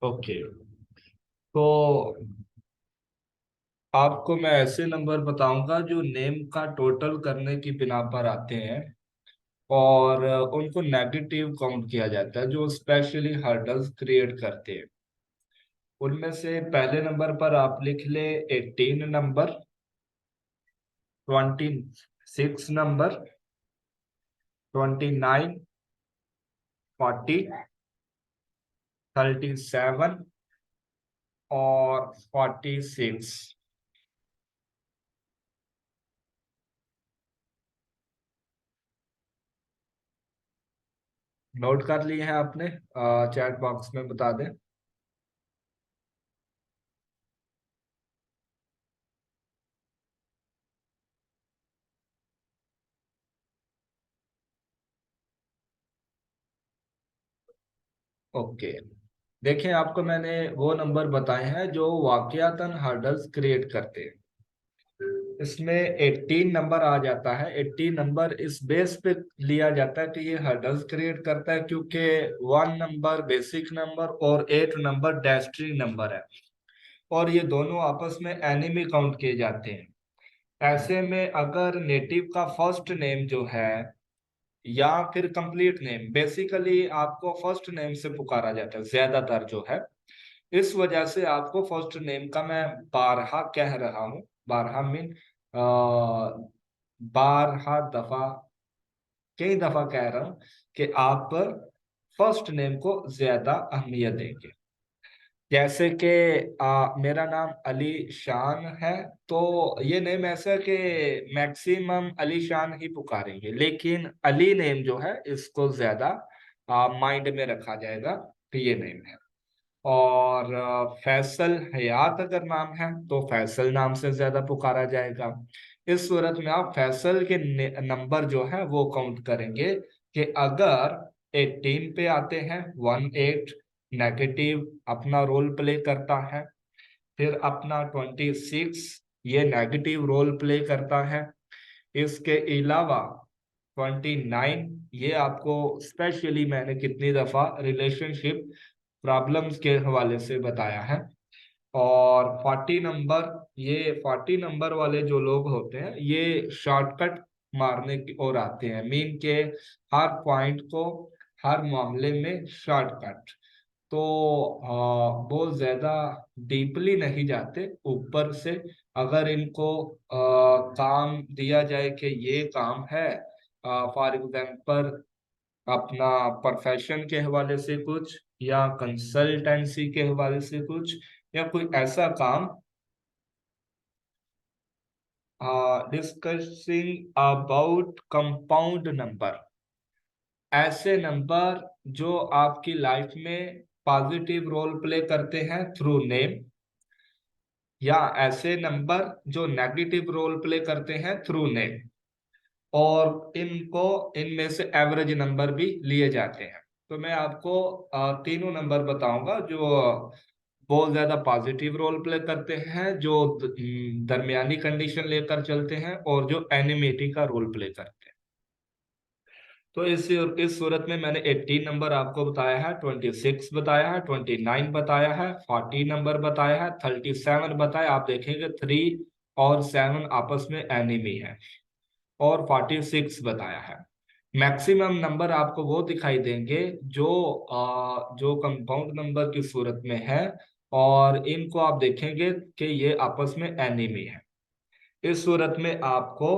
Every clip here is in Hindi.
ओके। तो आपको मैं ऐसे नंबर बताऊंगा जो नेम का टोटल करने की बिना पर आते हैं, और उनको नेगेटिव काउंट किया जाता है, जो स्पेशली हर्डल्स क्रिएट करते हैं। उनमें से पहले नंबर पर आप लिख ले 18 नंबर, 26 नंबर, 29, 40, 37 और 46। नोट कर लिए हैं आपने? चैट बॉक्स में बता दें। ओके। देखें, आपको मैंने वो नंबर बताए हैं जो वाकयातन हर्डल्स क्रिएट करते हैं। इसमें 18 नंबर आ जाता है। 18 नंबर इस बेस पे लिया जाता है कि ये हर्डल्स क्रिएट करता है, क्योंकि 1 नंबर बेसिक नंबर और 8 नंबर डेस्टिनी नंबर है, और ये दोनों आपस में एनिमी काउंट किए जाते हैं। ऐसे में अगर नेटिव का फर्स्ट नेम जो है, या फिर कंप्लीट नेम, बेसिकली आपको फर्स्ट नेम से पुकारा जाता है ज्यादातर जो है, इस वजह से आपको फर्स्ट नेम का मैं बारहा कह रहा हूँ। बारहा मीन बारहा दफा, कई दफा कह रहा हूँ कि आप फर्स्ट नेम को ज्यादा अहमियत देंगे। जैसे कि मेरा नाम अली शान है, तो ये नेम ऐसा है कि मैक्सिमम अली शान ही पुकारेंगे, लेकिन अली नेम जो है इसको ज्यादा माइंड में रखा जाएगा कि ये नेम है। और फैसल हयात अगर नाम है तो फैसल नाम से ज्यादा पुकारा जाएगा। इस सूरत में आप फैसल के नंबर जो है वो काउंट करेंगे कि अगर 18 पे आते हैं, 18 नेगेटिव अपना रोल प्ले करता है। फिर अपना 26 ये नेगेटिव रोल प्ले करता है। इसके अलावा 29 ये आपको स्पेशली मैंने कितनी दफा रिलेशनशिप प्रॉब्लम्स के हवाले से बताया है। और 40 नंबर, ये 40 नंबर वाले जो लोग होते हैं ये शॉर्टकट मारने की ओर आते हैं, मीन के हर पॉइंट को, हर मामले में शॉर्टकट। तो बहुत ज्यादा डीपली नहीं जाते, ऊपर से अगर इनको काम दिया जाए कि ये काम है, फॉर एग्जाम्पल अपना प्रोफेशन के हवाले से कुछ, या कंसल्टेंसी के हवाले से कुछ, या कोई ऐसा काम, डिस्कसिंग अबाउट कंपाउंड नंबर, ऐसे नंबर जो आपकी लाइफ में पॉजिटिव रोल प्ले करते हैं थ्रू नेम, या ऐसे नंबर जो नेगेटिव रोल प्ले करते हैं थ्रू नेम, और इनको, इनमें से एवरेज नंबर भी लिए जाते हैं। तो मैं आपको तीनों नंबर बताऊंगा जो बहुत ज्यादा पॉजिटिव रोल प्ले करते हैं, जो दरमियानी कंडीशन लेकर चलते हैं, और जो एनिमेटी का रोल प्ले करते हैं। तो इस सूरत में मैंने 18 नंबर आपको बताया है, 26 बताया है, 29 बताया है, 40 नंबर बताया है, 37 बताया। आप देखेंगे 3 और 7 आपस में एनिमी है, और 46 बताया है। मैक्सिमम नंबर आपको वो दिखाई देंगे जो जो कंपाउंड नंबर की सूरत में है, और इनको आप देखेंगे कि ये आपस में एनिमी है। इस सूरत में आपको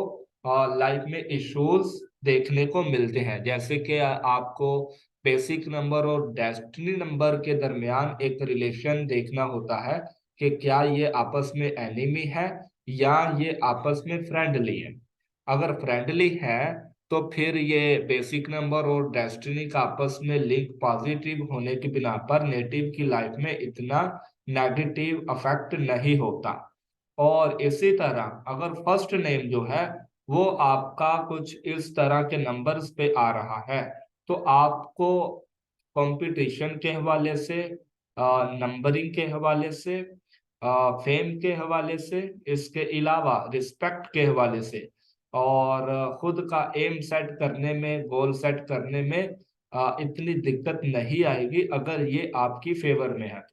लाइफ में इश्यूज देखने को मिलते हैं, जैसे कि आपको बेसिक नंबर और डेस्टिनी नंबर के दरमियान एक रिलेशन देखना होता है कि क्या ये आपस में एनिमी है या ये आपस में फ्रेंडली है। अगर फ्रेंडली है तो फिर ये बेसिक नंबर और डेस्टिनी का आपस में लिंक पॉजिटिव होने की बिना पर नेटिव की लाइफ में इतना नेगेटिव अफेक्ट नहीं होता। और इसी तरह अगर फर्स्ट नेम जो है वो आपका कुछ इस तरह के नंबर्स पे आ रहा है, तो आपको कंपटीशन के हवाले से, नंबरिंग के हवाले से, फेम के हवाले से, इसके अलावा रिस्पेक्ट के हवाले से, और खुद का एम सेट करने में, गोल सेट करने में इतनी दिक्कत नहीं आएगी अगर ये आपकी फेवर में है।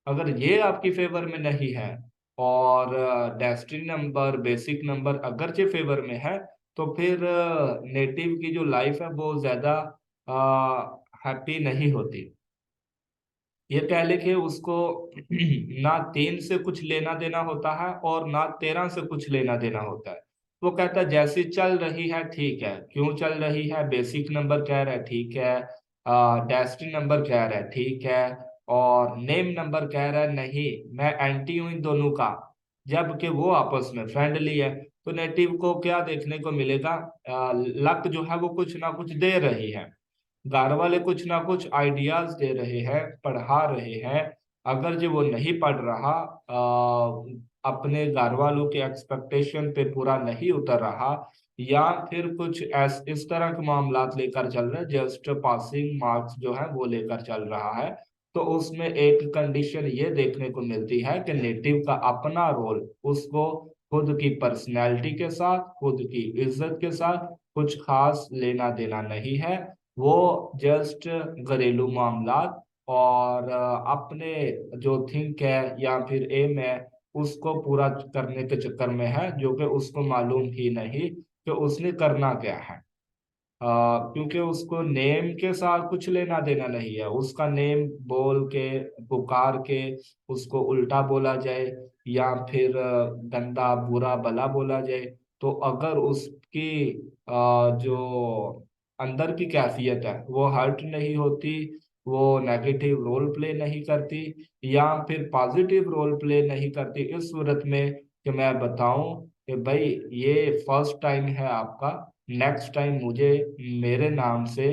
अगर ये आपकी फेवर में नहीं है और डेस्टिनी नंबर, बेसिक नंबर अगरचे फेवर में है, तो फिर नेटिव की जो लाइफ है वो ज्यादा हैप्पी नहीं होती। ये कह ले कि उसको ना 3 से कुछ लेना देना होता है और ना 13 से कुछ लेना देना होता है। वो कहता है जैसी चल रही है ठीक है, क्यों चल रही है, बेसिक नंबर कह रहा है ठीक है, डेस्टिनी नंबर कह रहा है ठीक है, और नेम नंबर कह रहा है नहीं, मैं एंटी हूं इन दोनों का, जबकि वो आपस में फ्रेंडली है। तो नेटिव को क्या देखने को मिलेगा, लक जो है वो कुछ ना कुछ दे रही है, घर वाले कुछ ना कुछ आइडियाज दे रहे हैं, पढ़ा रहे हैं। अगर जो वो नहीं पढ़ रहा, अपने घर वालों के एक्सपेक्टेशन पे पूरा नहीं उतर रहा, या फिर कुछ इस तरह के मामला लेकर चल रहे, जस्ट पासिंग मार्क्स जो है वो लेकर चल रहा है, तो उसमें एक कंडीशन ये देखने को मिलती है कि नेटिव का अपना रोल उसको खुद की पर्सनैलिटी के साथ, खुद की इज्जत के साथ कुछ खास लेना देना नहीं है। वो जस्ट घरेलू मामलात और अपने जो थिंक है या फिर एम है उसको पूरा करने के चक्कर में है, जो कि उसको मालूम ही नहीं कि उसने करना क्या है। क्योंकि उसको नेम के साथ कुछ लेना देना नहीं है, उसका नेम बोल के, पुकार के उसको उल्टा बोला जाए या फिर गंदा बुरा भला बोला जाए, तो अगर उसकी जो अंदर की कैफियत है वो हर्ट नहीं होती, वो नेगेटिव रोल प्ले नहीं करती या फिर पॉजिटिव रोल प्ले नहीं करती, इस सूरत में कि मैं बताऊं कि भाई ये फर्स्ट टाइम है आपका, नेक्स्ट टाइम मुझे मेरे नाम से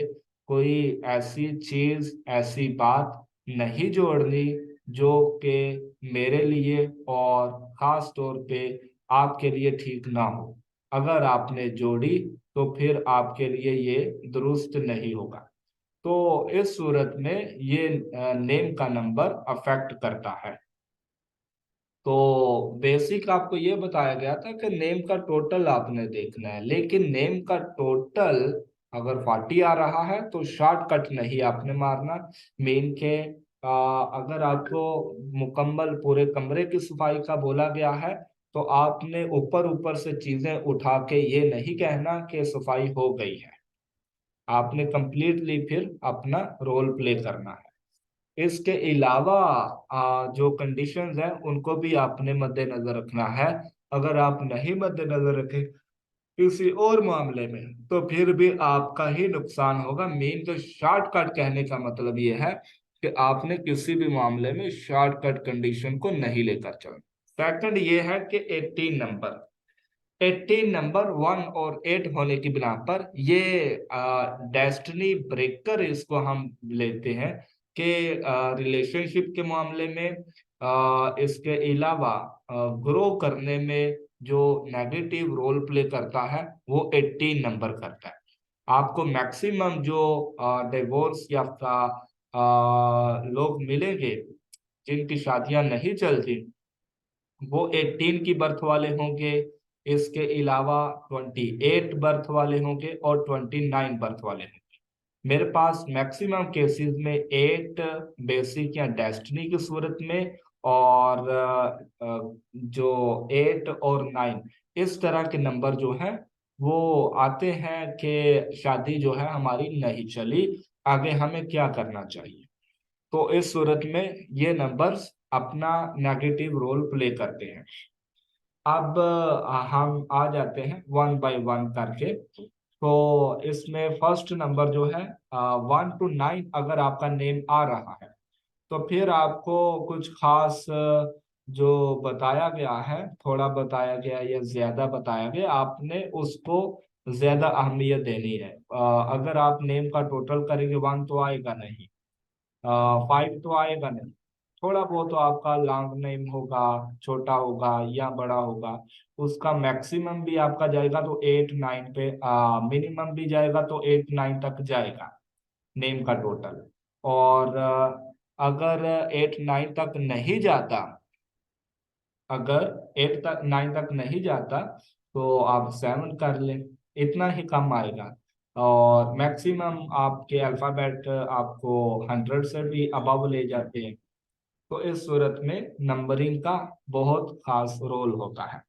कोई ऐसी चीज, ऐसी बात नहीं जोड़नी जो कि मेरे लिए और खास तौर पे आपके लिए ठीक ना हो। अगर आपने जोड़ी तो फिर आपके लिए ये दुरुस्त नहीं होगा। तो इस सूरत में ये नेम का नंबर अफेक्ट करता है। तो बेसिक आपको ये बताया गया था कि नेम का टोटल आपने देखना है, लेकिन नेम का टोटल अगर 40 आ रहा है तो शॉर्टकट नहीं आपने मारना। मेन के अगर आपको मुकम्मल पूरे कमरे की सफाई का बोला गया है, तो आपने ऊपर ऊपर से चीजें उठा के ये नहीं कहना कि सफाई हो गई है, आपने कंप्लीटली फिर अपना रोल प्ले करना है। इसके अलावा जो कंडीशंस हैं उनको भी आपने मद्देनजर रखना है। अगर आप नहीं मद्देनजर रखें किसी और मामले में, तो फिर भी आपका ही नुकसान होगा। मेन तो शॉर्टकट कहने का मतलब ये है कि आपने किसी भी मामले में शॉर्टकट कंडीशन को नहीं लेकर चलना। सेकंड ये है कि 18 नंबर 1 और 8 होने की बिना पर ये डेस्टिनी ब्रेकर इसको हम लेते हैं कि रिलेशनशिप के मामले में, इसके अलावा ग्रो करने में जो नेगेटिव रोल प्ले करता है वो 18 नंबर करता है। आपको मैक्सिमम जो डिवोर्स या लोग मिलेंगे जिनकी शादियां नहीं चलती, वो 18 की बर्थ वाले होंगे। इसके अलावा 28 बर्थ वाले होंगे और 29 बर्थ वाले होंगे। मेरे पास मैक्सिमम केसेस में 8 बेसिक या डेस्टिनी की सूरत में, और जो 8 और 9 इस तरह के नंबर जो है वो आते हैं कि शादी जो है हमारी नहीं चली, आगे हमें क्या करना चाहिए। तो इस सूरत में ये नंबर्स अपना नेगेटिव रोल प्ले करते हैं। अब हम आ जाते हैं वन बाय वन करके। तो इसमें फर्स्ट नंबर जो है 1 to 9, अगर आपका नेम आ रहा है तो फिर आपको कुछ खास जो बताया गया है, थोड़ा बताया गया या ज्यादा बताया गया, आपने उसको ज्यादा अहमियत देनी है। अगर आप नेम का टोटल करेंगे 1 तो आएगा नहीं, 5 तो आएगा नहीं, थोड़ा बहुत तो आपका लॉन्ग नेम होगा, छोटा होगा या बड़ा होगा, उसका मैक्सिमम भी आपका जाएगा तो 8 9 पे, मिनिमम भी जाएगा तो 8 9 तक जाएगा नेम का टोटल। और अगर 8 9 तक नहीं जाता, अगर 8 तक 9 तक नहीं जाता तो आप 7 कर लें, इतना ही कम आएगा। और मैक्सिमम आपके अल्फ़ाबेट आपको 100 से भी अबव ले जाते हैं। तो इस सूरत में नंबरिंग का बहुत खास रोल होता है।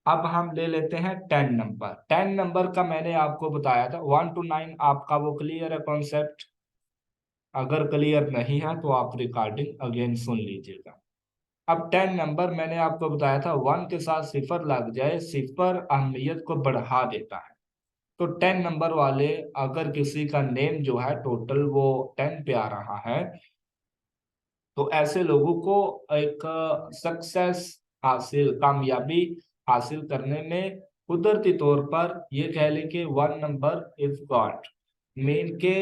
अब हम ले लेते हैं 10 नंबर। 10 नंबर का मैंने आपको बताया था 1 to 9, आपका वो क्लियर है कॉन्सेप्ट? अगर क्लियर नहीं है तो आप रिकॉर्डिंग अगेन सुन लीजिएगा। अब 10 नंबर मैंने आपको बताया था, 1 के साथ सिफर लग जाए, सिफर अहमियत को बढ़ा देता है। तो 10 नंबर वाले, अगर किसी का नेम जो है टोटल वो 10 पे आ रहा है, तो ऐसे लोगों को एक सक्सेस हासिल, कामयाबी हासिल करने में कुदरती तौर पर ये कह लें कि 1 नंबर इज गॉड। मेन के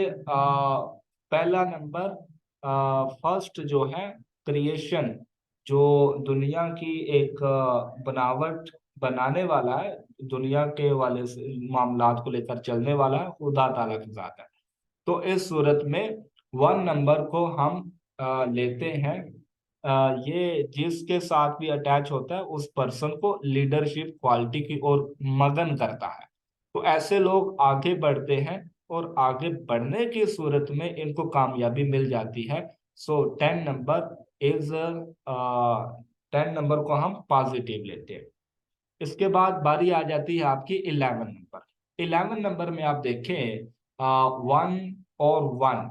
पहला नंबर, फर्स्ट जो है क्रिएशन, जो दुनिया की एक बनावट बनाने वाला है, दुनिया के वाले से मामलात को लेकर चलने वाला है, खुदा ताला की जात है। तो इस सूरत में 1 नंबर को हम लेते हैं, ये जिसके साथ भी अटैच होता है उस पर्सन को लीडरशिप क्वालिटी की ओर मगन करता है। तो ऐसे लोग आगे बढ़ते हैं और आगे बढ़ने की सूरत में इनको कामयाबी मिल जाती है। सो 10 नंबर इज 10 नंबर को हम पॉजिटिव लेते हैं। इसके बाद बारी आ जाती है आपकी 11 नंबर। 11 नंबर में आप देखें, 1 और 1,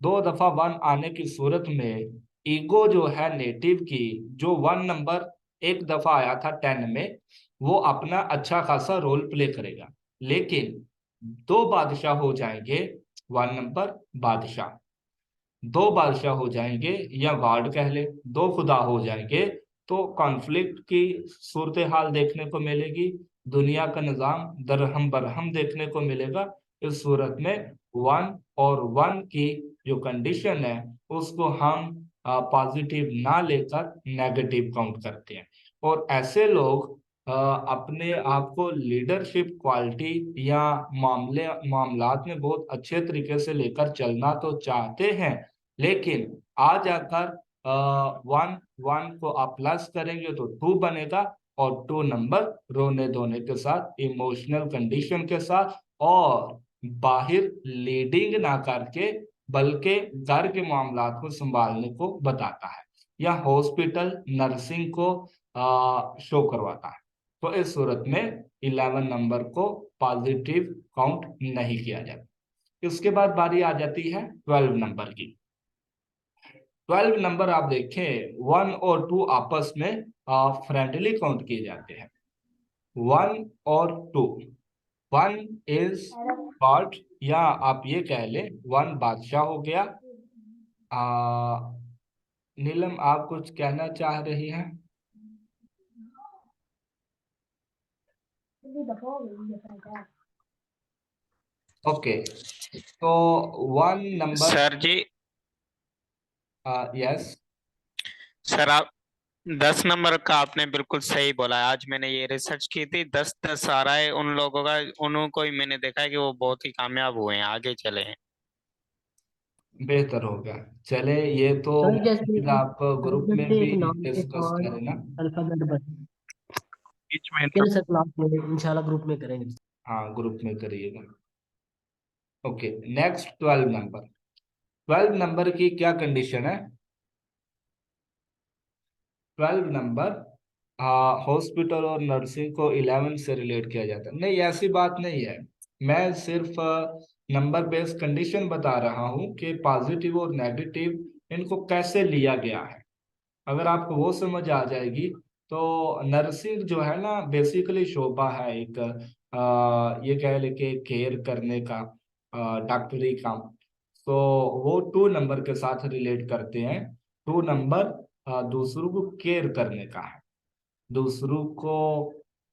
2 दफा 1 आने की सूरत में ईगो जो है नेटिव की, जो 1 नंबर एक दफा आया था 10 में, वो अपना अच्छा खासा रोल प्ले करेगा। लेकिन दो बादशाह हो जाएंगे, 1 नंबर बादशाह, दो बादशाह हो जाएंगे या गॉड कह ले, दो खुदा हो जाएंगे, तो कॉन्फ्लिक्ट की सूरत हाल देखने को मिलेगी, दुनिया का निजाम दरहम बरहम देखने को मिलेगा। इस सूरत में 1 और 1 की जो कंडीशन है उसको हम पॉजिटिव ना लेकर नेगेटिव काउंट करते हैं। और ऐसे लोग अपने आप को लीडरशिप क्वालिटी या मामलात में बहुत अच्छे तरीके से लेकर चलना तो चाहते हैं, लेकिन आ जाकर 1 1 को आप प्लस करेंगे तो 2 बनेगा, और 2 नंबर रोने धोने के साथ, इमोशनल कंडीशन के साथ, और बाहर लीडिंग ना करके बल्कि घर के मामलात को संभालने को बताता है, या हॉस्पिटल नर्सिंग को शो करवाता है। तो इस सूरत में 11 नंबर को पॉजिटिव काउंट नहीं किया जाता। इसके बाद बारी आ जाती है 12 नंबर की। 12 नंबर आप देखें, 1 और 2 आपस में फ्रेंडली काउंट किए जाते हैं। 1 और 2, 1 इज गॉड, या आप ये कह ले 1 बादशाह हो गया। आ, नीलम, आप कुछ कहना चाह रही हैं? ओके, तो 1 नंबर, सर जी। यस। सर आप 10 नंबर का आपने बिल्कुल सही बोला है। आज मैंने ये रिसर्च की थी, 10 10 आ रहा है उन लोगों का, उनको ही मैंने देखा है कि वो बहुत ही कामयाब हुए हैं, आगे चले हैं। बेहतर होगा। चले, ये तो सर जैसे फिर आप ग्रुप में जैसे भी एक नाम के डिस्कस साथ करें ना। अल्फाबेट बने, बीच में चलिए सर क्लास में इंशाल्लाह ग्रुप में करेंगे। हाँ, ग्रुप में करिएगा। Okay, next 12 number. 12 नंबर की क्या कंडीशन है? 12 नंबर, हॉस्पिटल और नर्सिंग को 11 से रिलेट किया जाता है? नहीं, ऐसी बात नहीं है। मैं सिर्फ नंबर बेस्ड कंडीशन बता रहा हूँ कि पॉजिटिव और नेगेटिव इनको कैसे लिया गया है। अगर आपको वो समझ आ जाएगी, तो नर्सिंग जो है ना, बेसिकली शोबा है एक, ये कह लेके केयर करने का, डॉक्टरी का। तो वो 2 नंबर के साथ रिलेट करते हैं। 2 नंबर दूसरों को केयर करने का है, दूसरों को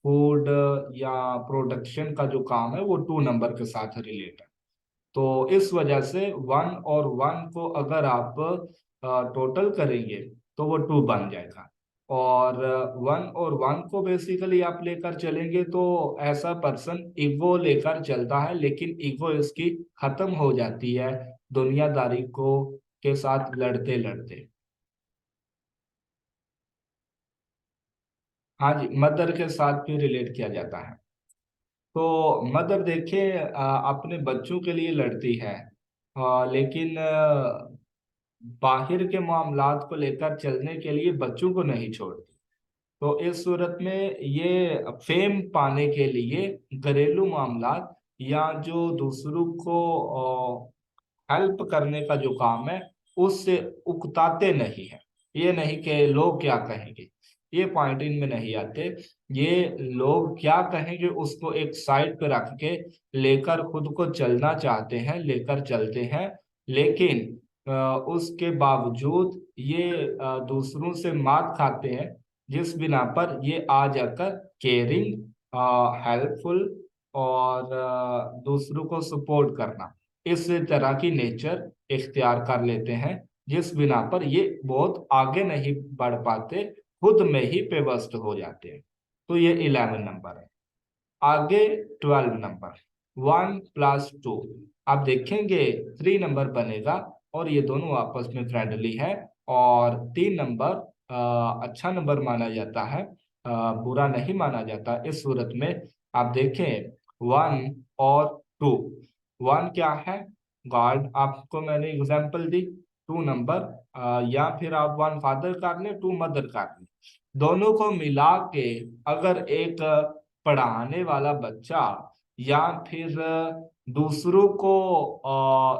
फूड या प्रोडक्शन का जो काम है वो 2 नंबर के साथ रिलेट है। तो इस वजह से 1 और 1 को अगर आप टोटल करेंगे तो वो 2 बन जाएगा। और 1 और 1 को बेसिकली आप लेकर चलेंगे तो ऐसा पर्सन ईगो लेकर चलता है, लेकिन ईगो इसकी खत्म हो जाती है दुनियादारी को के साथ लड़ते लड़ते। हाँ जी, मदर के साथ भी रिलेट किया जाता है। तो मदर देखिए अपने बच्चों के लिए लड़ती है, लेकिन बाहर के मामलात को लेकर चलने के लिए बच्चों को नहीं छोड़ती। तो इस सूरत में ये फेम पाने के लिए घरेलू मामलात या जो दूसरों को हेल्प करने का जो काम है उससे उकताते नहीं है। ये नहीं कि लोग क्या कहेंगे, ये पॉइंट इनमें नहीं आते। ये लोग क्या कहेंगे उसको एक साइड पे रख के लेकर खुद को चलना चाहते हैं, लेकर चलते हैं। लेकिन उसके बावजूद ये दूसरों से मात खाते हैं, जिस बिना पर ये आ जाकर केयरिंग, हेल्पफुल और दूसरों को सपोर्ट करना, इस तरह की नेचर इख्तियार कर लेते हैं, जिस बिना पर ये बहुत आगे नहीं बढ़ पाते, खुद में ही पेवस्त हो जाते हैं। तो ये 11 नंबर है। आगे 12 नंबर, 1+2। आप देखेंगे 3 नंबर बनेगा और ये दोनों आपस में फ्रेंडली है। और 3 नंबर अच्छा नंबर माना जाता है, बुरा नहीं माना जाता। इस सूरत में आप देखें 1 और 2, 1 क्या है, गॉड, आपको मैंने एग्जांपल दी। 2 नंबर, या फिर आप 1 फादर कर ले, 2 मदर कर ले। दोनों को मिला के अगर एक पढ़ाने वाला बच्चा या फिर दूसरों को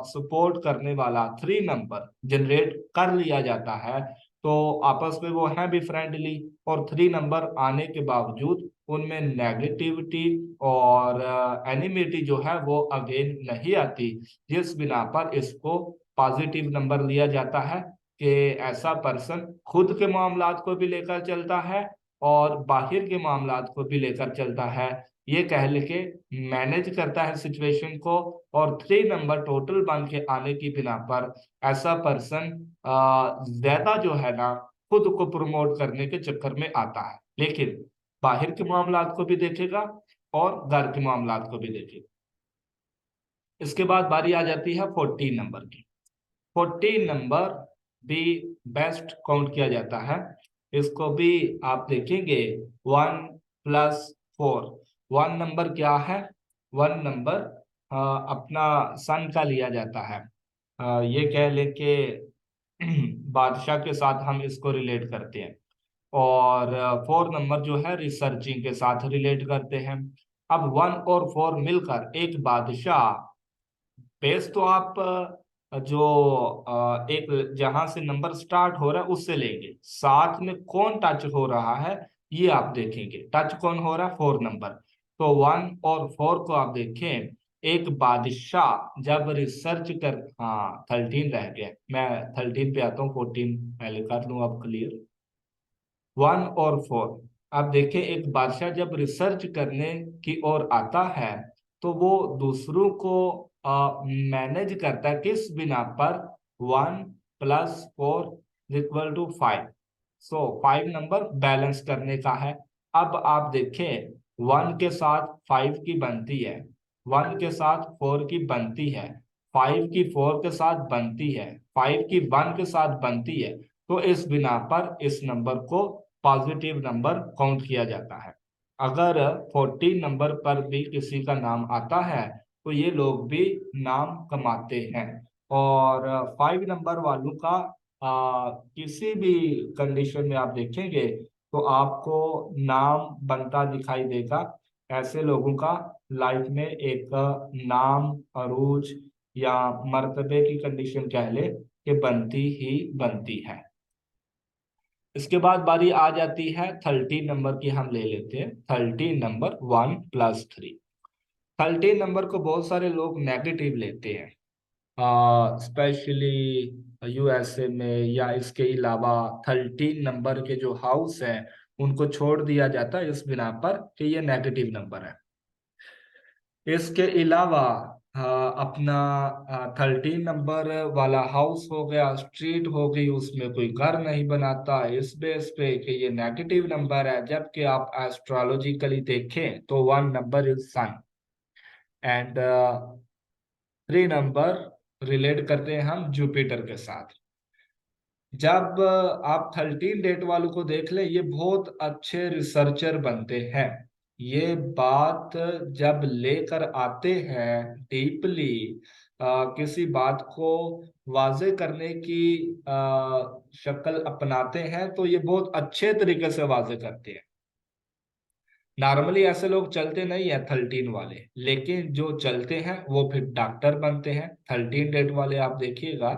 सपोर्ट करने वाला 3 नंबर जनरेट कर लिया जाता है, तो आपस में वो है भी फ्रेंडली। और 3 नंबर आने के बावजूद उनमें नेगेटिविटी और एनिमिटी जो है वो अगेन नहीं आती, जिस बिना पर इसको पॉजिटिव नंबर लिया जाता है कि ऐसा पर्सन खुद के मामलात को भी लेकर चलता है और बाहर के मामलात को भी लेकर चलता है। ये कह लेके मैनेज करता है सिचुएशन को। और 3 नंबर टोटल बन के आने की बिना पर ऐसा पर्सन ज्यादा जो है ना खुद को प्रमोट करने के चक्कर में आता है, लेकिन बाहर के मामलात को भी देखेगा और घर के मामलात को भी देखेगा। इसके बाद बारी आ जाती है 14 नंबर की। 14 नंबर भी बेस्ट काउंट किया जाता है। इसको भी आप देखेंगे 1+4। 1 नंबर क्या है, 1 नंबर अपना सन का लिया जाता है। ये कह ले के बादशाह के साथ हम इसको रिलेट करते हैं। और 4 नंबर जो है रिसर्चिंग के साथ रिलेट करते हैं। अब 1 और 4 मिलकर एक बादशाह, बेस तो आप जो एक जहां से नंबर स्टार्ट हो रहा है उससे लेंगे, साथ में कौन टच हो रहा है ये आप देखेंगे। टच कौन हो रहा है, 4 नंबर। तो 1 और 4 को आप देखें, एक बादशाह जब रिसर्च कर, हाँ 13 रह गया, मैं 13 पे आता हूँ, 14 पहले कर लूँ अब क्लियर। 1 और 4, आप देखें एक बादशाह जब रिसर्च करने की ओर आता है तो वो दूसरों को मैनेज करता है, किस बिना पर, 1+4=5। सो 5 नंबर बैलेंस करने का है। अब आप देखें 1 के साथ 5 की बनती है, 1 के साथ 4 की बनती है, 5 की 4 के साथ बनती है, 5 की 1 के साथ बनती है। तो इस बिना पर इस नंबर को पॉजिटिव नंबर काउंट किया जाता है। अगर 14 नंबर पर भी किसी का नाम आता है तो ये लोग भी नाम कमाते हैं। और 5 नंबर वालों का किसी भी कंडीशन में आप देखेंगे तो आपको नाम बनता दिखाई देगा। ऐसे लोगों का लाइफ में एक नाम, अरूज या मर्तबे की कंडीशन कह ले कि बनती ही बनती है। इसके बाद बारी आ जाती है 13 नंबर की, हम ले लेते हैं 13 नंबर, 1+3। 13 नंबर को बहुत सारे लोग नेगेटिव लेते हैं, स्पेशली यूएसए में या इसके अलावा 13 नंबर के जो हाउस हैं उनको छोड़ दिया जाता है इस बिना पर कि ये नेगेटिव नंबर है। इसके अलावा अपना 13 नंबर वाला हाउस हो गया, स्ट्रीट हो गई, उसमें कोई घर नहीं बनाता, इस बेस पे कि ये नेगेटिव नंबर है। जबकि आप एस्ट्रोलॉजिकली देखें तो 1 number is sun and 3 number relate करते हैं हम जुपिटर के साथ। जब आप 13 डेट वालों को देख ले, ये बहुत अच्छे रिसर्चर बनते हैं। ये बात जब लेकर आते हैं डीपली, किसी बात को वाजे करने की शक्ल अपनाते हैं, तो ये बहुत अच्छे तरीके से वाजे करते हैं। नॉर्मली ऐसे लोग चलते नहीं है 13 वाले, लेकिन जो चलते हैं वो फिर डॉक्टर बनते हैं। 13 डेट वाले आप देखिएगा,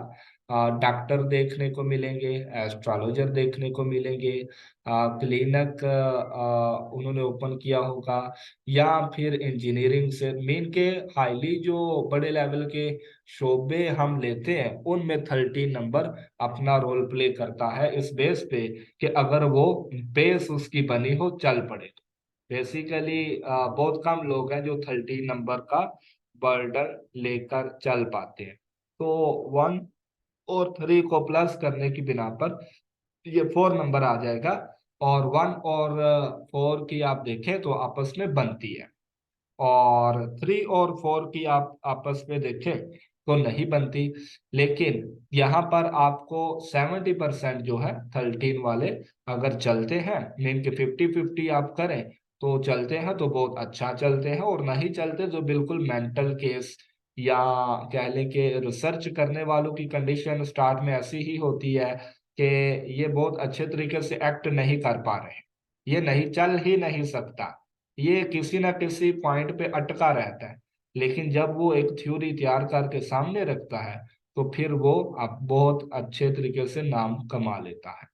डॉक्टर देखने को मिलेंगे, एस्ट्रोलॉजर देखने को मिलेंगे, क्लिनिक उन्होंने ओपन किया होगा, या फिर इंजीनियरिंग से मेन के हाईली जो बड़े लेवल के शोबे हम लेते हैं उनमें 13 नंबर अपना रोल प्ले करता है, इस बेस पे कि अगर वो बेस उसकी बनी हो चल पड़े। बेसिकली बहुत कम लोग हैं जो 13 नंबर का बर्डन लेकर चल पाते हैं। तो 1 और 3 को प्लस करने की बिना पर ये 4 नंबर आ जाएगा, और 1 और 4 की आप देखें तो आपस में बनती है, और 3 और 4 की आप आपस में देखें तो नहीं बनती। लेकिन यहाँ पर आपको 70% जो है 13 वाले अगर चलते हैं, मीन के 50-50 आप करें तो चलते हैं तो बहुत अच्छा चलते हैं, और नहीं चलते जो बिल्कुल मेंटल केस या कह लें कि रिसर्च करने वालों की कंडीशन स्टार्ट में ऐसी ही होती है कि ये बहुत अच्छे तरीके से एक्ट नहीं कर पा रहे, ये नहीं चल ही नहीं सकता, ये किसी ना किसी पॉइंट पे अटका रहता है। लेकिन जब वो एक थ्योरी तैयार करके सामने रखता है तो फिर वो अब बहुत अच्छे तरीके से नाम कमा लेता है।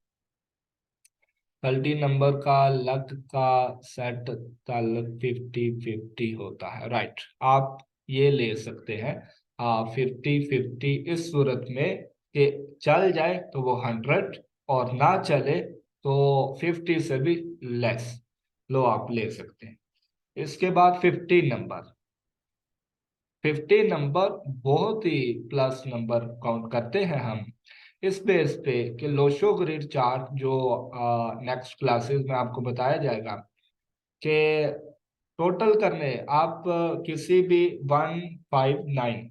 13 नंबर का लक का सेट ताल्लुक 50-50 होता है, राइट। आप ये ले सकते हैं 50-50 इस सूरत में कि चल जाए तो वो 100, और ना चले तो 50 से भी लेस, लो आप ले सकते हैं। इसके बाद 15 नंबर बहुत ही प्लस नंबर काउंट करते हैं हम, इस बेस पे कि लोशो ग्रिड चार्ट जो नेक्स्ट क्लासेस में आपको बताया जाएगा कि टोटल करने आप किसी भी 159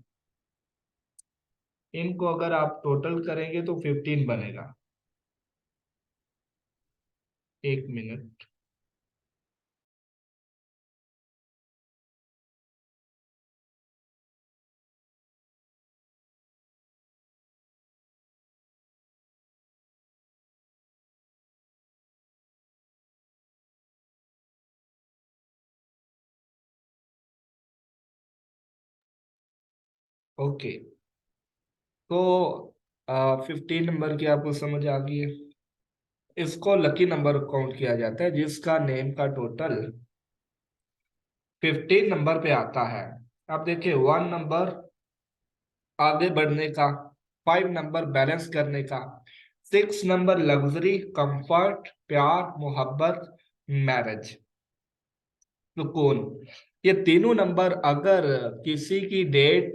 इनको अगर आप टोटल करेंगे तो 15 बनेगा। एक मिनट, ओके। तो 15 नंबर की आपको समझ आ गई है। इसको लकी नंबर काउंट किया जाता है जिसका नेम का टोटल 15 नंबर पे आता है। अब देखिए 1 नंबर आगे बढ़ने का, 5 नंबर बैलेंस करने का, 6 नंबर लग्जरी, कंफर्ट, प्यार, मोहब्बत, मैरिज, सुकून। ये तीनों नंबर अगर किसी की डेट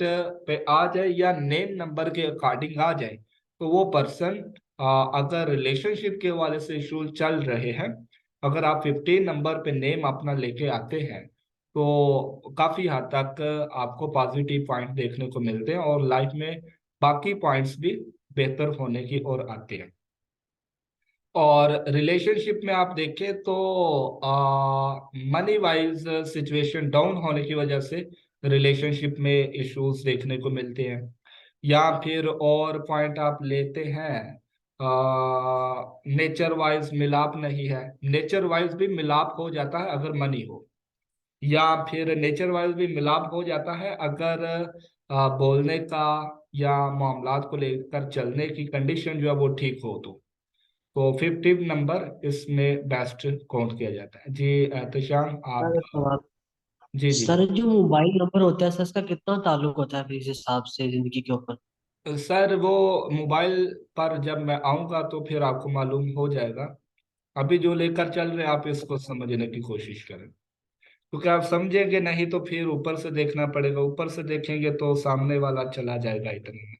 पे आ जाए या नेम नंबर के अकॉर्डिंग आ जाए तो वो पर्सन, अगर रिलेशनशिप के वाले से इशू चल रहे हैं, अगर आप 15 नंबर पे नेम अपना लेके आते हैं तो काफी हद तक आपको पॉजिटिव पॉइंट देखने को मिलते हैं, और लाइफ में बाकी पॉइंट्स भी बेहतर होने की ओर आते हैं। और रिलेशनशिप में आप देखें तो मनी वाइज सिचुएशन डाउन होने की वजह से रिलेशनशिप में इश्यूज देखने को मिलते हैं, या फिर और पॉइंट आप लेते हैं नेचर वाइज मिलाप नहीं है, नेचर वाइज भी मिलाप हो जाता है अगर मनी हो, या फिर नेचर वाइज भी मिलाप हो जाता है अगर बोलने का या मामलात को लेकर चलने की कंडीशन जो है वो ठीक हो तो 50 नंबर इसमें बेस्ट काउंट किया जाता है जी। एहतशाम आप। सर सवाल। जी जी सर जो मोबाइल नंबर होता है सर, इसका कितना ताल्लुक होता है फिर इस हिसाब से जिंदगी के ऊपर? सर वो मोबाइल पर जब मैं आऊंगा तो फिर आपको मालूम हो जाएगा। अभी जो लेकर चल रहे हैं आप इसको समझने की कोशिश करें, क्योंकि आप समझेंगे नहीं तो फिर ऊपर से देखना पड़ेगा, ऊपर से देखेंगे तो सामने वाला चला जाएगा इतने में।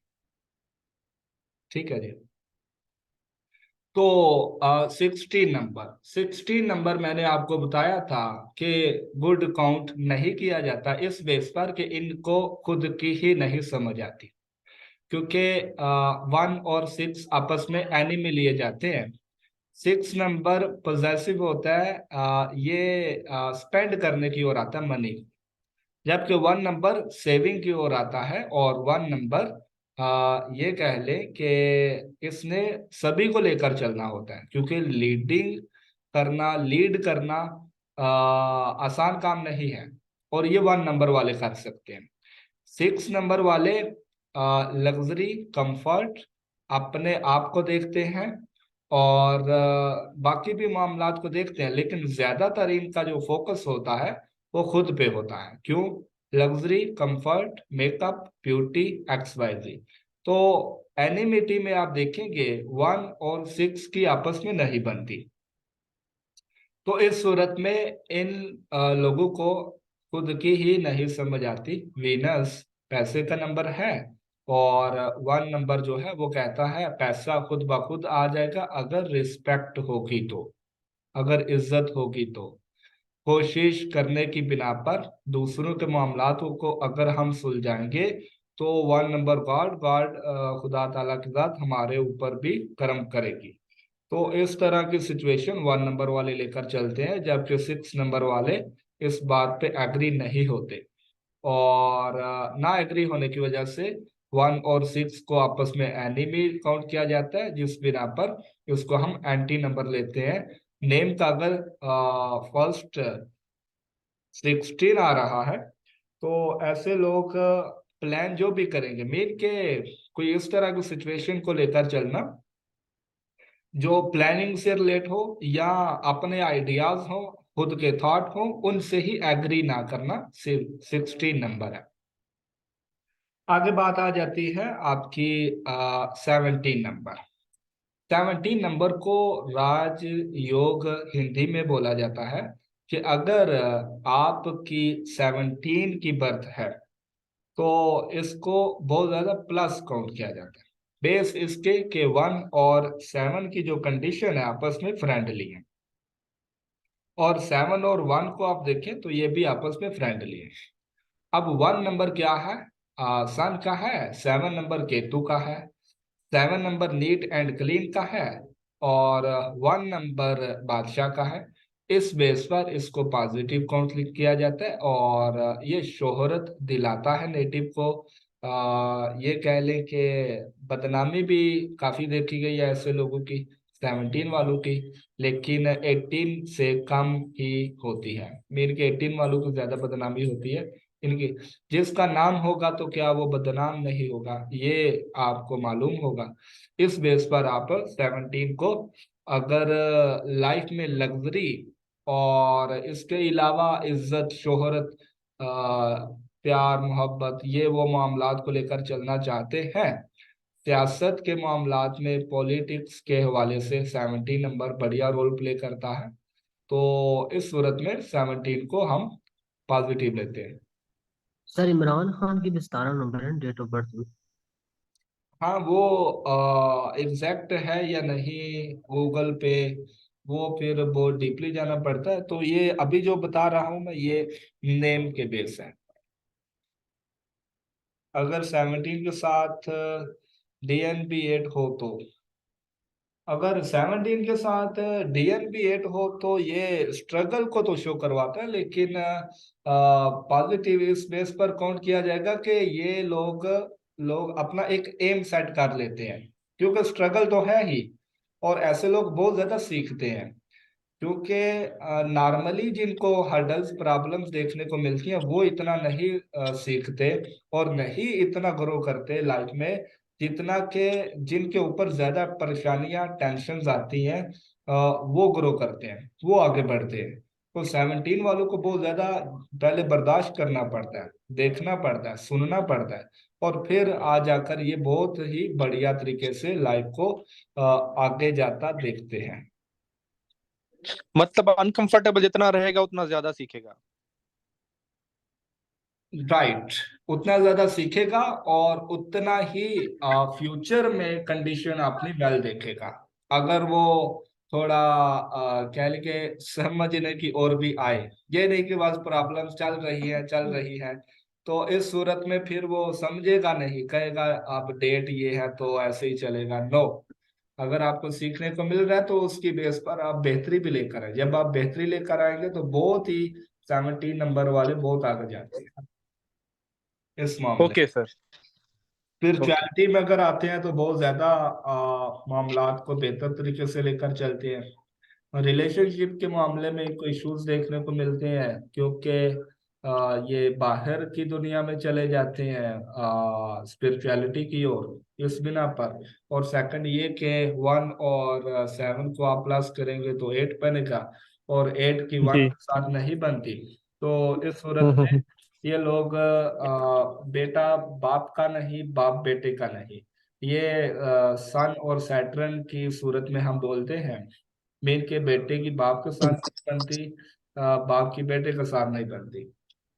ठीक है जी। तो 16 नंबर मैंने आपको बताया था कि गुड काउंट नहीं किया जाता इस बेस पर कि इनको खुद की ही नहीं समझ आती, क्योंकि 1 और 6 आपस में एनिमी लिए जाते हैं। 6 नंबर पोजेसिव होता है, ये स्पेंड करने की ओर आता है, मनी। जबकि 1 नंबर सेविंग की ओर आता है, और 1 नंबर ये कह ले कि इसने सभी को लेकर चलना होता है, क्योंकि लीड करना आसान काम नहीं है, और ये 1 नंबर वाले कर सकते हैं। 6 नंबर वाले लग्जरी, कंफर्ट, अपने आप को देखते हैं, और बाकी भी मामलात को देखते हैं, लेकिन ज्यादातर इनका जो फोकस होता है वो खुद पे होता है। क्यों? Luxury, comfort, makeup, beauty, XYZ। तो एनिमिटी में आप देखेंगे 1 और 6 की आपस में नहीं बनती। तो इस सूरत में इन लोगों को खुद की ही नहीं समझ आती। वीनस पैसे का नंबर है, और 1 नंबर जो है वो कहता है पैसा खुद ब खुद आ जाएगा, अगर रिस्पेक्ट होगी तो, अगर इज्जत होगी तो। कोशिश करने की बिना पर दूसरों के मामलातों को अगर हम सुलझाएंगे, तो 1 नंबर गॉड गॉड खुदा ताला की जात हमारे ऊपर भी करम करेगी। तो इस तरह की सिचुएशन 1 नंबर वाले लेकर चलते हैं, जबकि 6 नंबर वाले इस बात पे एग्री नहीं होते, और ना एग्री होने की वजह से 1 और 6 को आपस में एनिमी काउंट किया जाता है, जिस बिना पर उसको हम एंटी नंबर लेते हैं। नेम का अगर फर्स्ट 16 आ रहा है, तो ऐसे लोग प्लान जो भी करेंगे, मीन के कोई इस तरह की सिचुएशन को लेकर चलना जो प्लानिंग से रिलेट हो, या अपने आइडियाज हो, खुद के थॉट हो, उनसे ही एग्री ना करना, सिर्फ 16 नंबर है। आगे बात आ जाती है आपकी 17 नंबर। 17 नंबर को राज योग हिंदी में बोला जाता है, कि अगर आपकी 17 की बर्थ है, तो इसको बहुत ज्यादा प्लस काउंट किया जाता है, बेस इसके के 1 और 7 की जो कंडीशन है आपस में फ्रेंडली है, और 7 और 1 को आप देखें तो ये भी आपस में फ्रेंडली है। अब 1 नंबर क्या है? सन का है, 7 नंबर केतु का है, 7 नंबर नीट एंड क्लीन का है, और 1 नंबर बादशाह का है। इस बेस पर इसको पॉजिटिव काउंट किया जाता है, और ये शोहरत दिलाता है नेटिव को। ये कह लें कि बदनामी भी काफी देखी गई है ऐसे लोगों की, 17 वालों की, लेकिन 18 से कम ही होती है। मीन के 18 वालों की ज्यादा बदनामी होती है इनकी। जिसका नाम होगा तो क्या वो बदनाम नहीं होगा, ये आपको मालूम होगा। इस बेस पर आप 17 को अगर लाइफ में लग्जरी और इसके अलावा इज्जत, शोहरत, प्यार, मोहब्बत, ये वो मामलात को लेकर चलना चाहते हैं, सियासत के मामलात में, पॉलिटिक्स के हवाले से 17 नंबर बढ़िया रोल प्ले करता है। तो इस सूरत में 17 को हम पॉजिटिव लेते हैं। सर इमरान खान की भी 17 नंबर है डेट ऑफ बर्थ में। हाँ, वो एग्जैक्ट है या नहीं, गूगल पे वो फिर बहुत डीपली जाना पड़ता है। तो ये अभी जो बता रहा हूँ मैं, ये नेम के बेस है। अगर 17 के साथ DNB 8 हो तो, अगर 17 के साथ DNB 8 हो तो ये स्ट्रगल को तो शो करवाता है, लेकिन पॉजिटिव इस बेस पर काउंट किया जाएगा कि ये लोग लोग अपना एक एम सेट कर लेते हैं, क्योंकि स्ट्रगल तो है ही, और ऐसे लोग बहुत ज्यादा सीखते हैं। क्योंकि नॉर्मली जिनको हर्डल्स, प्रॉब्लम्स देखने को मिलती हैं, वो इतना नहीं सीखते और नहीं इतना ग्रो करते लाइफ में, जितना कि जिनके ऊपर ज्यादा परेशानियां, टेंशन आती हैं, वो ग्रो करते हैं, वो आगे बढ़ते हैं। तो 17 वालों को बहुत ज्यादा पहले बर्दाश्त करना पड़ता है, देखना पड़ता है, सुनना पड़ता है, और फिर आ जाकर ये बहुत ही बढ़िया तरीके से लाइफ को आगे जाता देखते हैं। मतलब अनकंफर्टेबल जितना रहेगा उतना ज्यादा सीखेगा। राइट, उतना ज्यादा सीखेगा, और उतना ही फ्यूचर में कंडीशन अपनी वेल देखेगा। अगर वो थोड़ा कह लेके समझने की ओर भी आए, ये नहीं कि बस प्रॉब्लम्स चल रही है, तो इस सूरत में फिर वो समझेगा नहीं, कहेगा अब डेट ये है तो ऐसे ही चलेगा। नो, अगर आपको सीखने को मिल रहा है तो उसकी बेस पर आप बेहतरी भी लेकर आए। जब आप बेहतरी लेकर आएंगे तो बहुत ही 17 नंबर वाले बहुत आगे जाते हैं इस मामले। Okay sir. ओके। स्पिरिचुअलिटी में अगर आते हैं तो बहुत ज्यादा मामलात को बेहतर तरीके से लेकर चलते हैं। रिलेशनशिप के मामले में इनको इश्यूज देखने को मिलते हैं क्योंकि ये बाहर की दुनिया में चले जाते हैं स्पिरिचुअलिटी की ओर इस बिना पर। और सेकंड ये कि 1 और 7 को आप प्लस करेंगे तो 8 बनेगा, और 8 की 1 जी। के साथ नहीं बनती। तो इस सूरत में ये लोग बेटा बाप का नहीं, बाप बेटे का नहीं, ये सन और सैटर्न की सूरत में हम बोलते हैं। मेन के बेटे की बाप के साथ नहीं बनती, बाप की बेटे के साथ नहीं बनती।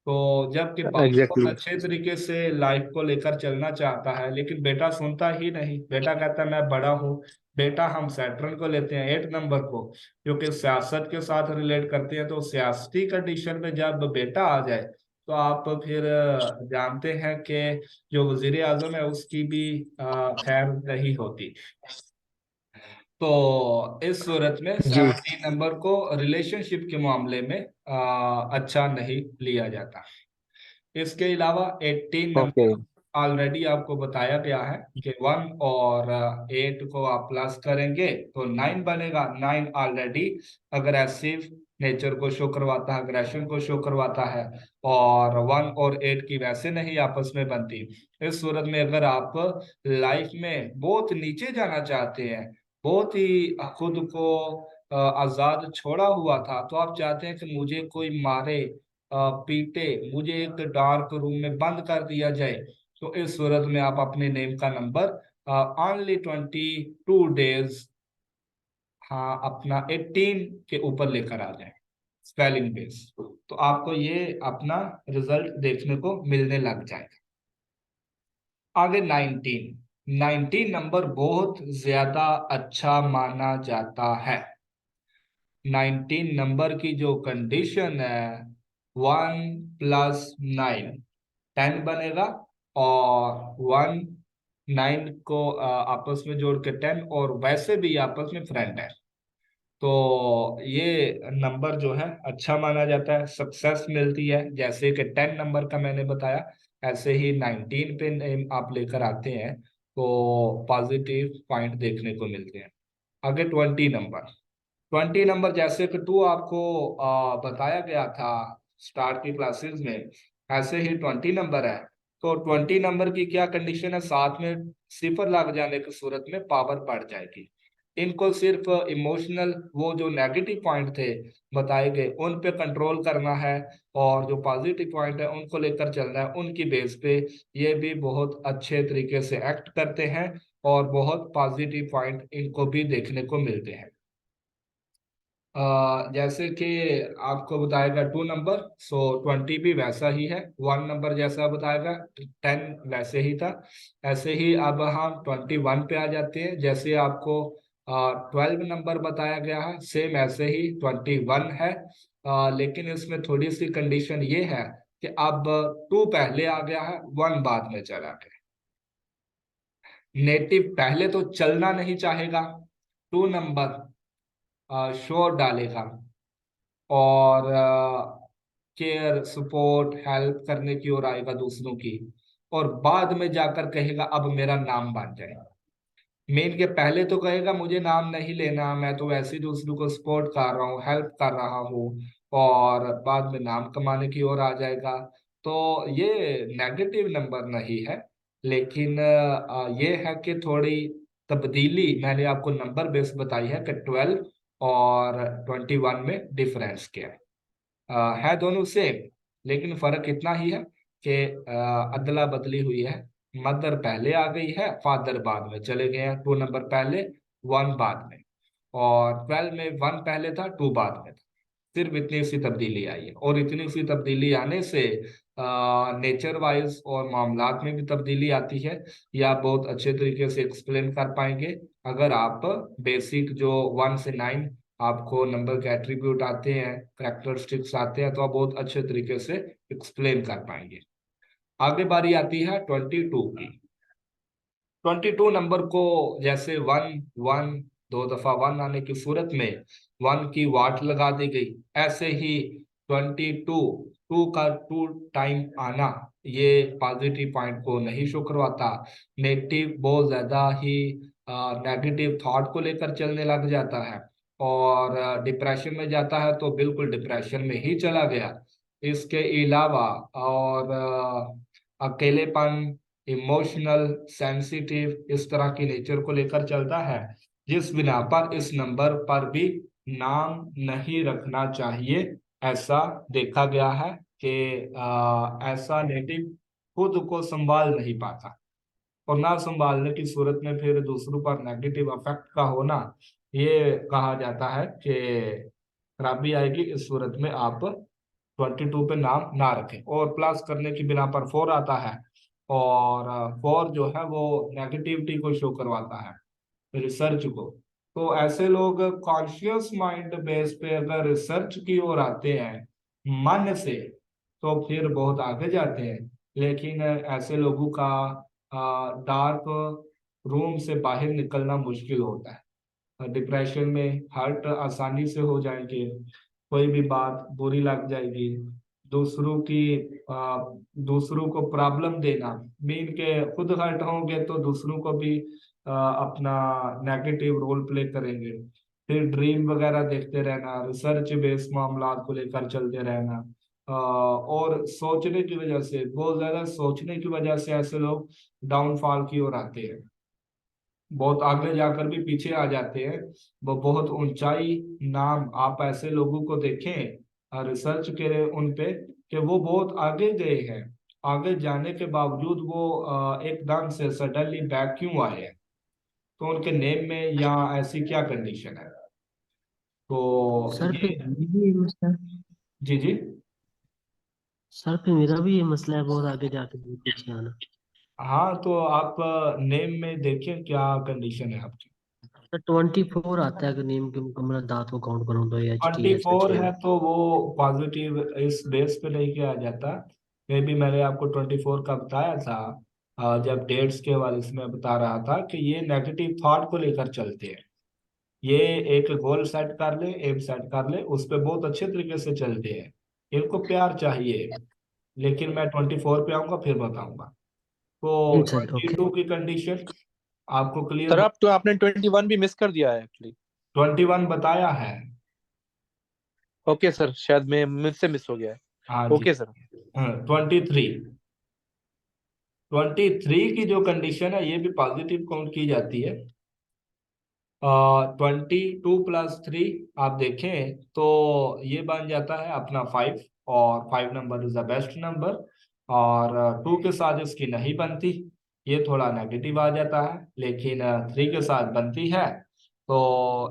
तो जबकि बाप बहुत एग्जैक्टली। अच्छे तरीके से लाइफ को लेकर चलना चाहता है, लेकिन बेटा सुनता ही नहीं। बेटा कहता है मैं बड़ा हूँ। बेटा हम सैटर्न को लेते हैं 8 नंबर को, क्योंकि सियासत के साथ रिलेट करते हैं। तो सियासती कंडीशन में जब बेटा आ जाए तो आप फिर जानते हैं कि जो वजीर आजम है उसकी भी खैर नहीं होती। तो इस सूरत में जी। 17 नंबर को रिलेशनशिप के मामले में अच्छा नहीं लिया जाता। इसके अलावा 18 ओके। नंबर ऑलरेडी आपको बताया गया है कि 1 और 8 को आप प्लस करेंगे तो 9 बनेगा। 9 ऑलरेडी अग्रेसिव नेचर को शो करवाता है, अग्रेशन को शो करवाता है। और 1 और 8 की वैसे नहीं आपस में बनती। इस सूरत में अगर आप लाइफ में बहुत नीचे जाना चाहते हैं, बहुत ही खुद को आजाद छोड़ा हुआ था, तो आप चाहते हैं कि मुझे कोई मारे, पीटे, मुझे एक डार्क रूम में बंद कर दिया जाए, तो इस सूरत में आप अपने नेम का नंबर ओनली 22 डेज, हाँ, अपना 18 के ऊपर लेकर आ जाए स्पेलिंग बेस, तो आपको ये अपना रिजल्ट देखने को मिलने लग जाएगा। आगे 19 नंबर बहुत ज्यादा अच्छा माना जाता है। 19 नंबर की जो कंडीशन है, 1 + 9 10 बनेगा। और 1 9 को आपस में जोड़ के 10, और वैसे भी आपस में फ्रेंड है। तो ये नंबर जो है अच्छा माना जाता है, सक्सेस मिलती है। जैसे कि 10 नंबर का मैंने बताया, ऐसे ही 19 पे आप लेकर आते हैं तो पॉजिटिव पॉइंट देखने को मिलते हैं। आगे 20 नंबर जैसे कि 2 आपको बताया गया था स्टार्ट की क्लासेस में, ऐसे ही 20 नंबर है। तो 20 नंबर की क्या कंडीशन है, साथ में सिफर लग जाने की सूरत में पावर बढ़ जाएगी। इनको सिर्फ इमोशनल वो जो नेगेटिव पॉइंट थे बताए गए उन पे कंट्रोल करना है, और जो पॉजिटिव पॉइंट है उनको लेकर चलना है। उनकी बेस पे ये भी बहुत अच्छे तरीके से एक्ट करते हैं, और बहुत पॉजिटिव पॉइंट इनको भी देखने को मिलते हैं। जैसे कि आपको बताएगा 2 नंबर, सो 20 भी वैसा ही है। 1 नंबर जैसा बताएगा, 10 वैसे ही था। ऐसे ही अब हम 21 पे आ जाते हैं। जैसे आपको 12 नंबर बताया गया है, सेम ऐसे ही 21 है। लेकिन इसमें थोड़ी सी कंडीशन ये है कि अब 2 पहले आ गया है, 1 बाद में चला गया। नेटिव पहले तो चलना नहीं चाहेगा, 2 नंबर शोर डालेगा, और केयर, सपोर्ट, हेल्प करने की ओर आएगा दूसरों की, और बाद में जाकर कहेगा अब मेरा नाम बन जाए। मेन के पहले तो कहेगा मुझे नाम नहीं लेना, मैं तो वैसे ही दूसरों को सपोर्ट कर रहा हूँ, हेल्प कर रहा हूँ, और बाद में नाम कमाने की ओर आ जाएगा। तो ये नेगेटिव नंबर नहीं है, लेकिन ये है कि थोड़ी तब्दीली मैंने आपको नंबर बेस बताई है कि 12 और 21 में डिफरेंस क्या है। है दोनों सेम, लेकिन फर्क इतना ही है कि अदला बदली हुई है। मदर पहले आ गई है, फादर बाद में चले गए हैं। 2 नंबर पहले, 1 बाद में। और 12 में 1 पहले था, 2 बाद में था। सिर्फ इतनी सी तब्दीली आई है, और इतनी सी तब्दीली आने से नेचर वाइज और मामलात में भी तब्दीली आती है। या बहुत अच्छे तरीके से एक्सप्लेन कर पाएंगे अगर आप बेसिक जो 1 से 9 आपको नंबर के एट्रीब्यूट आते हैं, करेक्टरिस्टिक्स आते हैं, तो आप बहुत अच्छे तरीके से एक्सप्लेन कर पाएंगे। आगे बारी आती है 22 की। 22 नंबर को जैसे वन वन, दो दफा वन आने की सूरत में वन की वाट लगा दी गई, ऐसे ही 22 टू का टू टाइम आना ये पॉजिटिव पॉइंट को नहीं शो करवाता। नेगेटिव बहुत ज्यादा ही नेगेटिव थॉट को लेकर चलने लग जाता है और डिप्रेशन में जाता है, तो बिल्कुल डिप्रेशन में ही चला गया। इसके अलावा और अकेलेपन, इमोशनल, सेंसिटिव, इस तरह की नेचर को लेकर चलता है, जिस बिना पर इस नंबर पर भी नाम नहीं रखना चाहिए। ऐसा देखा गया है कि ऐसा नेटिव खुद को संभाल नहीं पाता और ना संभालने की सूरत में फिर दूसरों पर नेगेटिव इफेक्ट का होना, ये कहा जाता है कि खराबी आएगी। इस सूरत में आप 22 पे नाम ना रखें। और प्लस करने की बिना पर 4 आता है और 4 जो है वो नेगेटिविटी को शो करवाता है, रिसर्च को। तो ऐसे लोग कॉन्शियस माइंड बेस पे अगर रिसर्च की ओर आते हैं मन से, तो फिर बहुत आगे जाते हैं। लेकिन ऐसे लोगों का डार्क रूम से बाहर निकलना मुश्किल होता है। डिप्रेशन में हर्ट आसानी से हो जाएंगे, कोई भी बात बुरी लग जाएगी, दूसरों की दूसरों को प्रॉब्लम देना, मीन के खुद हर्ट होंगे तो दूसरों को भी अपना नेगेटिव रोल प्ले करेंगे। फिर ड्रीम वगैरह देखते रहना, रिसर्च बेस्ड मामला को लेकर चलते रहना, और सोचने की वजह से, बहुत ज्यादा सोचने की वजह से ऐसे लोग डाउनफॉल की ओर आते हैं, बहुत आगे जाकर भी पीछे आ जाते हैं। वो बहुत ऊंचाई नाम आप ऐसे लोगों को देखें रिसर्च करें उन पे कि वो बहुत आगे गए हैं, आगे जाने के बावजूद वो एकदम से सडनली बैक क्यों आए हैं, तो उनके नेम में या ऐसी क्या कंडीशन है। तो सर पे ये, मेरी भी ये मसला है। जी जी, सर पे मेरा भी ये मसला है, बहुत आगे जाके बहुत पीछे आना। हाँ तो आप नेम में देखिए क्या कंडीशन है आपकी। सर 24 आता है, अगर नेम के मुकम्मल दांत को काउंट करूँ तो एच टी एच का 24 छः। है तो वो पॉजिटिव इस बेस पे नहीं किया जाता। मे भी मैंने आपको 24 का बताया था जब डेट्स के हवाले से मैं बता रहा था कि ये नेगेटिव थॉट को लेकर चलते हैं। ये एक गोल सेट कर ले, एम सेट कर ले, उस पर बहुत अच्छे तरीके से चलते हैं, इनको प्यार चाहिए। लेकिन मैं 24 पे आऊंगा फिर बताऊंगा। तो जी सर, ओके। 22 की कंडीशन आपको क्लियर सर हो। आप तो आपने 21 भी मिस कर दिया है एक्चुअली। 21 बताया है। ओके सर, शायद मैं मुझसे मिस हो गया है। हाँ जी। Okay sir. 23 की जो कंडीशन है ये भी पॉजिटिव काउंट की जाती है। 22 + 3 आप देखें तो ये बन जाता है अपना 5, और 5 number is the best number. और 2 के साथ इसकी नहीं बनती, ये थोड़ा नेगेटिव आ जाता है। लेकिन 3 के साथ बनती है, तो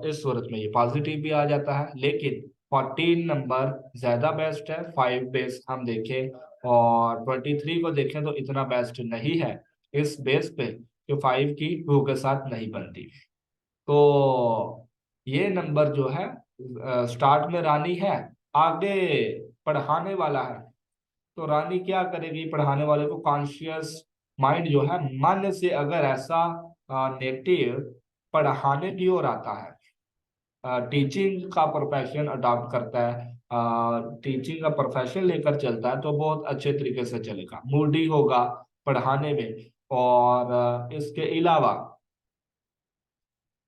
इस सूरत में ये पॉजिटिव भी आ जाता है। लेकिन 14 नंबर ज्यादा बेस्ट है, 5 बेस हम देखें और 23 को देखें तो इतना बेस्ट नहीं है, इस बेस पे कि 5 की 2 के साथ नहीं बनती। तो ये नंबर जो है स्टार्ट में रानी है, आगे पढ़ाने वाला है। तो रानी क्या करेगी, पढ़ाने वाले को कॉन्शियस माइंड जो है मन से अगर ऐसा नेगेटिव पढ़ाने की ओर आता है, टीचिंग का प्रोफेशन अडॉप्ट करता है, टीचिंग का प्रोफेशन लेकर चलता है, तो बहुत अच्छे तरीके से चलेगा, मूडी होगा पढ़ाने में। और इसके अलावा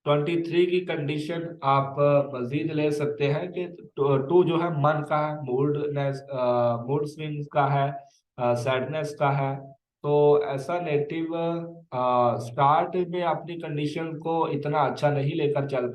23 की कंडीशन आप मजीद ले सकते हैं कि 2 जो है मन का है, मूडनेस, मूड स्विंग्स का है, सैडनेस का है। तो ऐसा नेगेटिव स्टार्ट में अपनी कंडीशन को इतना अच्छा नहीं लेकर चल पाता।